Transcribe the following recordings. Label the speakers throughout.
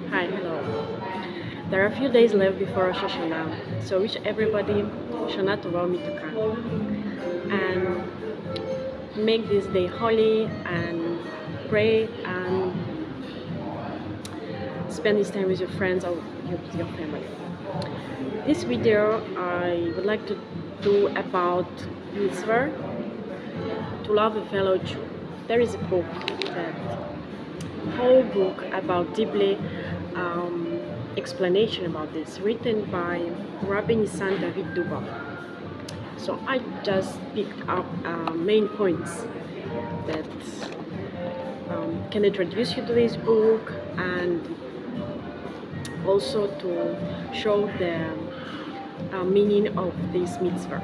Speaker 1: Hi, hello. There are a few days left before Rosh Hashanah, so wish everybody Shana Tova Mituka and make this day holy and pray and spend this time with your friends or with your family. This video I would like to do about Mitzvah, to love a fellow Jew. There is a book, that whole book about deeply explanation about this, written by Rabbi Nissan David Duba. So I just picked up main points that can introduce you to this book, and also to show the meaning of this mitzvah.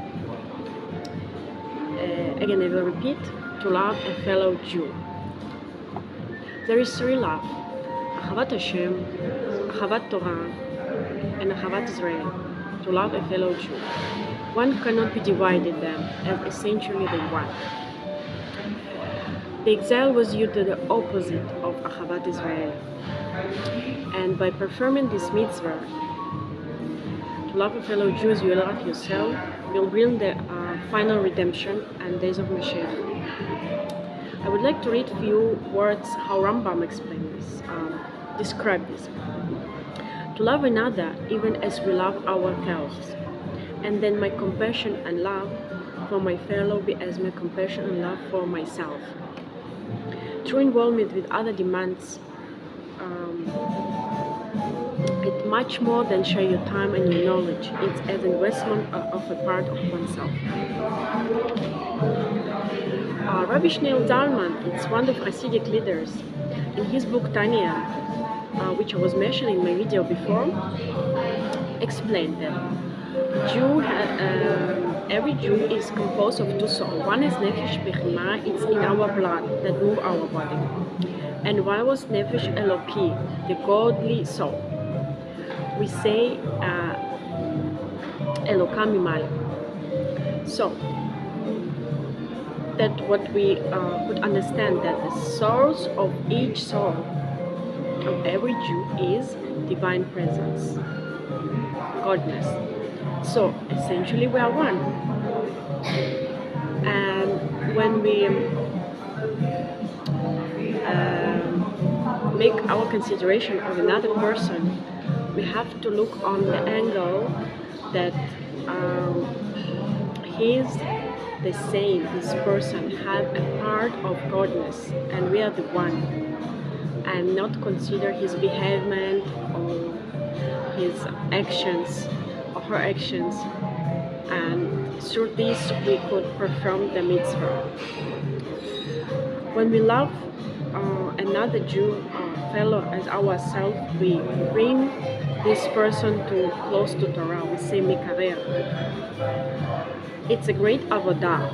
Speaker 1: Again, I will repeat: to love a fellow Jew. There is three love: Ahavas Hashem, Ahavas Torah, and Ahavas Israel. To love a fellow Jew. One cannot be divided them, as essentially they one. The exile was due to the opposite of Ahavas Israel, and by performing this mitzvah, to love a fellow Jew as you love yourself, will bring the final redemption and days of Mashiach. I would like to read a few words how Rambam explains this, describe this. To love another even as we love ourselves, and then my compassion and love for my fellow be as my compassion and love for myself. True involvement with other demands it much more than share your time and your knowledge. It's as investment of a part of oneself. Rabbi Shneur Zalman, it's one of Hasidic leaders, in his book Tanya, which I was mentioning in my video before, explained that every Jew is composed of two souls. One is Nefesh Bechima, it's in our blood that move our body, and one was Nefesh Elokah, the godly soul. We say Elokah mimaal. So that what we could understand, that the source of each soul of every Jew is Devine Presence, Godness. So essentially we are one, and when we make our consideration of another person, we have to look on the angle that he's the same, this person have a part of godness, and we are the one, and not consider his behavior or his actions or her actions, and through this we could perform the mitzvah. When we love another Jew fellow as ourselves, we bring this person to close to Torah. We say mikarer. It's a great avodah.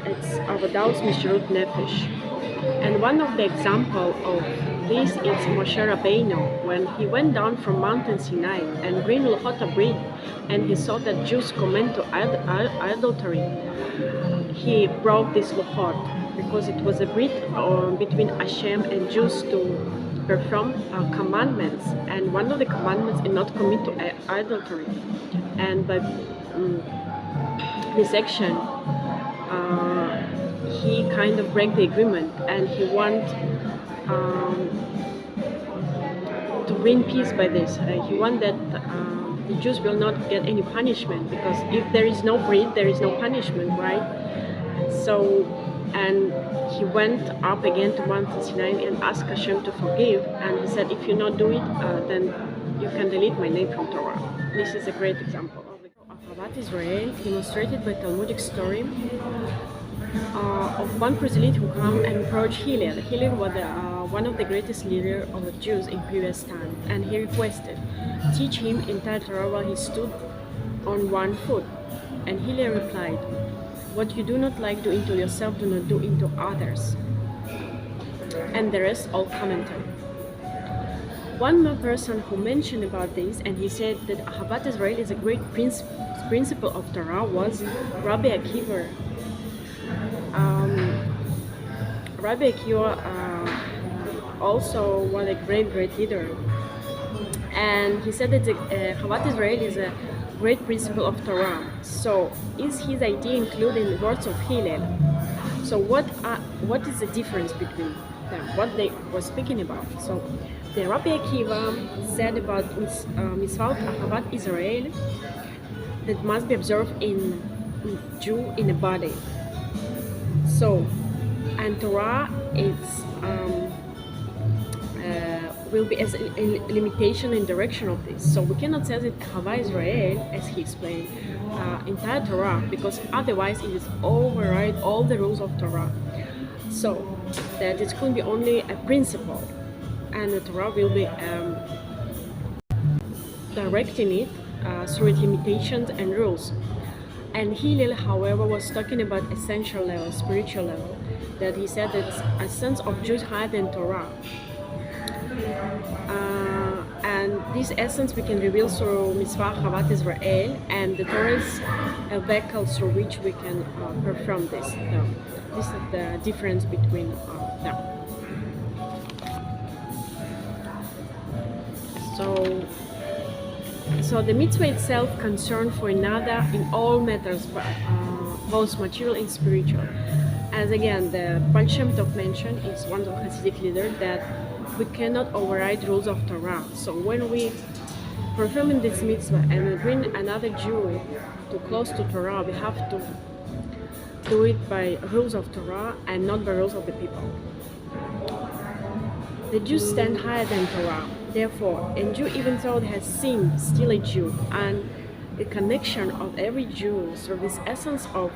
Speaker 1: It's avodah mishirut nefesh. And one of the example of this is Moshe Rabbeinu, when he went down from Mountain Sinai and bring Luchot HaBrit, and he saw that Jews commit to adultery. He broke this Luchot because it was a brit between Hashem and Jews to perform commandments, and one of the commandments is not commit to adultery. And by this action, he kind of break the agreement, and he want to bring peace by this. He want that the Jews will not get any punishment, because if there is no brit, there is no punishment, right? So, and he went up again to Mount Sinai and asked Hashem to forgive, and he said, if you not do it, then you can delete my name from Torah. This is a great example of Ahavas Israel, demonstrated by Talmudic story of one proselyte who came and approached Hillel. Hillel was one of the greatest leaders of the Jews in previous time, and he requested, teach him entire Torah while he stood on one foot. And Hillel replied, what you do not like do into yourself, do not do into others. And the rest all commented. One more person who mentioned about this, and he said that Ahavas Israel is a great principle of Torah, was Rabbi Akiva. Rabbi Akiva also was a great leader And he said that Ahavas Israel is a great principle of Torah. So is his idea included in the words of Hillel? So what is the difference between them? What they were speaking about? So the Rabbi Akiva said about mitzvot Ahavas Israel that must be observed in Jew in a body. So, and Torah is will be as a limitation and direction of this. So we cannot say that Ahavas Israel, as he explained, entire Torah, because otherwise it is override all the rules of Torah. So that it could be only a principle, and the Torah will be directing it through its limitations and rules. And Hillel, however, was talking about essential level, spiritual level, that he said that a sense of Jews higher than Torah. And this essence we can reveal through Mitzvah Ahavas Israel, and the Torah is a vehicle through which we can perform this. This is the difference between them. So the mitzvah itself concerned for another in all matters, both material and spiritual. As again, the Baal Shem Tov mentioned, is one of the Hasidic leaders, that we cannot override rules of Torah. So when we perform this mitzvah and we bring another Jew too close to Torah, we have to do it by rules of Torah and not by rules of the people. The Jews stand higher than Torah. Therefore, a Jew, even though they have sinned, still a Jew. And the connection of every Jew through this essence of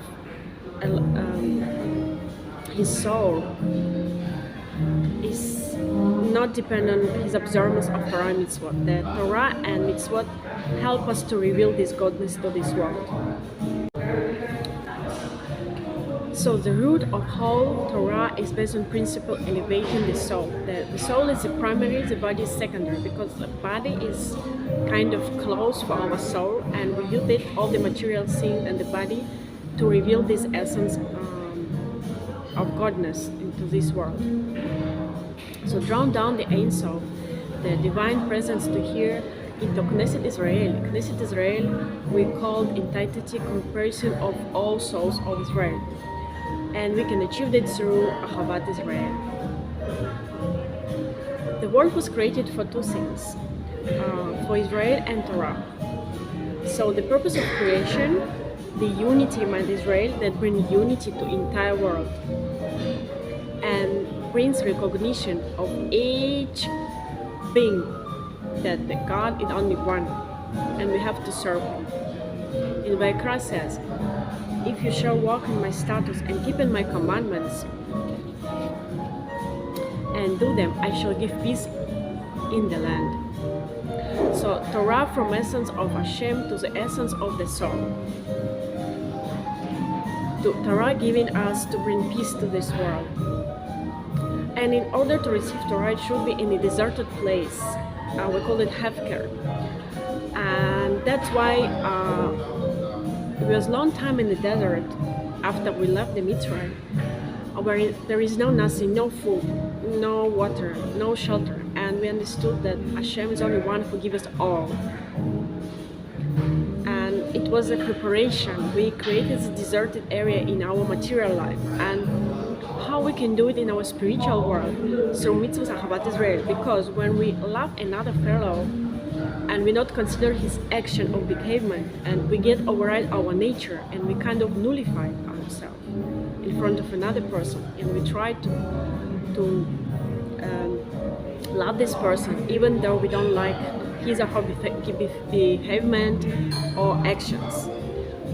Speaker 1: his soul is not dependent on his observance of Torah and mitzvot. The Torah and mitzvot help us to reveal this godness to this world. So the root of whole Torah is based on principle elevating the soul. The soul is the primary, the body is secondary, because the body is kind of close for our soul, and we use it, all the material things and the body, to reveal this essence of godness into this world. So drawn down the Ein Sof, the Devine Presence to here into Knesset Israel. Knesset Israel we call entity comparison of all souls of Israel. And we can achieve that through Ahavas Israel. The world was created for two things, for Israel and Torah. So the purpose of creation, the unity among Israel that brings unity to entire world, and brings recognition of each being that the God is only one, and we have to serve Him. And Vayikra says, if you shall walk in my statutes and keep in my commandments and do them, I shall give peace in the land. So Torah from essence of Hashem to the essence of the soul. Torah giving us to bring peace to this world. And in order to receive Torah, it should be in a deserted place. We call it Hefker. And that's why it was a long time in the desert after we left the Mitzvah, where there is nothing, no food, no water, no shelter, and we understood that Hashem is only one who gives us all. And it was a preparation. We created a deserted area in our material life, and how we can do it in our spiritual world through Mitzvah Ahavas Israel, because when we love another fellow and we not consider his action or behavior, and we get override our nature, and we kind of nullify ourselves in front of another person, and we try to love this person even though we don't like his or her behavior or actions,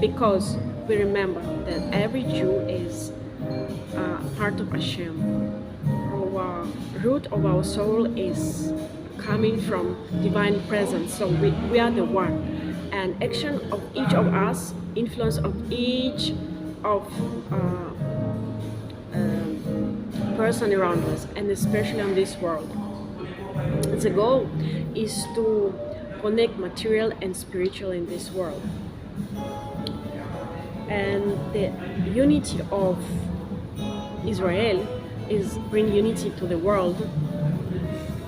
Speaker 1: because we remember that every Jew is part of Hashem. Our root of our soul is coming from Divine Presence, so we are the one, and action of each of us, influence of each of person around us, and especially on this world. The goal is to connect material and spiritual in this world, and the unity of Israel is bring unity to the world,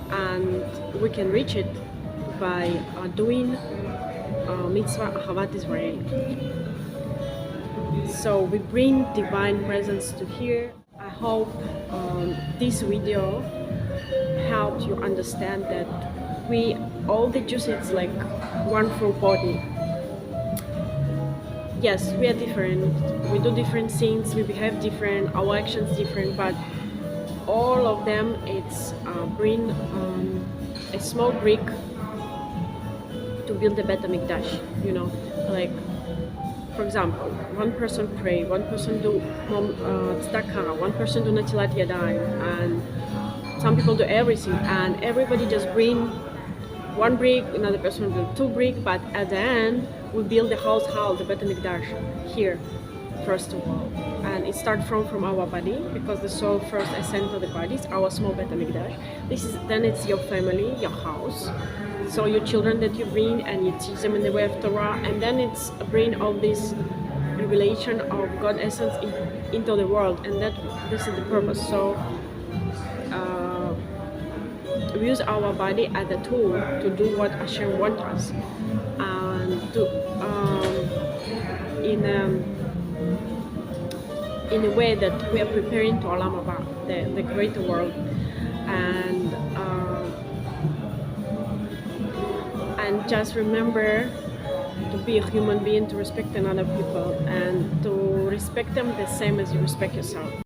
Speaker 1: and we can reach it by doing Mitzvah Ahavas Israel. So we bring Divine Presence to here. I hope this video helped you understand that all the Jews, it's like one full body. Yes, we are different, we do different things, we behave different, our actions different, but all of them, it's bring a small brick to build the Bet HaMikdash, you know, like, for example, one person pray, one person do tzedakah, one person do natilat yadayim, and some people do everything, and everybody just bring one brick, another person will 2 bricks, but at the end we build the whole house, the Bet HaMikdash, here, first of all. And it starts from our body, because the soul first ascends to the body. It's our small Bet HaMikdash. Then it's your family, your house. So your children that you bring, and you teach them in the way of Torah, and then it's bring all this revelation of God essence into the world, and this is the purpose. So we use our body as a tool to do what Hashem wants us, and to in a way that we are preparing to Olam Haba, the greater world, and just remember to be a human being, to respect another people, and to respect them the same as you respect yourself.